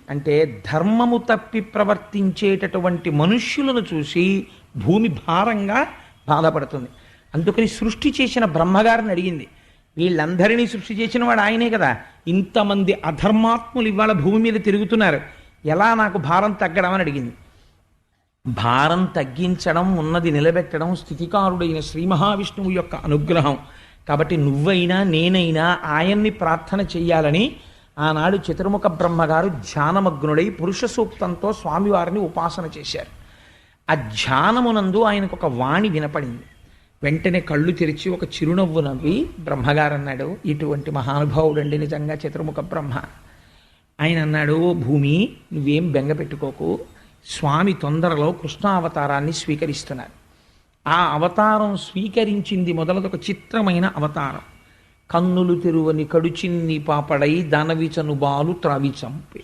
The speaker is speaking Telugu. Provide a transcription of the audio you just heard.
అంటే ధర్మము తప్పి ప్రవర్తించేటటువంటి మనుష్యులను చూసి భూమి భారంగా బాధపడుతుంది. అందుకని సృష్టి చేసిన బ్రహ్మగారిని అడిగింది, వీళ్ళందరినీ సృష్టి చేసిన వాడు ఆయనే కదా, ఇంతమంది అధర్మాత్ములు ఇవాళ భూమి మీద తిరుగుతున్నారు, ఎలా నాకు భారం తగ్గడం అని అడిగింది. భారం తగ్గించడం, ఉన్నది నిలబెట్టడం స్థితికారుడైన శ్రీ మహావిష్ణువు యొక్క అనుగ్రహం. కాబట్టి నువ్వైనా నేనైనా ఆయన్ని ప్రార్థన చెయ్యాలని ఆనాడు చతుర్ముఖ బ్రహ్మగారు ధ్యానమగ్నుడై పురుష సూక్తంతో స్వామివారిని ఉపాసన చేశారు. ఆ ధ్యానమునందు ఆయనకు ఒక వాణి వినపడింది. వెంటనే కళ్ళు తెరిచి ఒక చిరునవ్వు నవ్వి బ్రహ్మగారు అన్నాడు, ఇటువంటి మహానుభావుడండి నిజంగా చతుర్ముఖ బ్రహ్మ. ఆయన అన్నాడు, ఓ భూమి, నువ్వేం బెంగ పెట్టుకోకు, స్వామి తొందరలో కృష్ణావతారాన్ని స్వీకరిస్తున్నారు. ఆ అవతారం స్వీకరించింది మొదలదొక చిత్రమైన అవతారం. కన్నులు తెరువని కడుచిన్ని పాపడై దానవిచను బాలు త్రావి చంపే.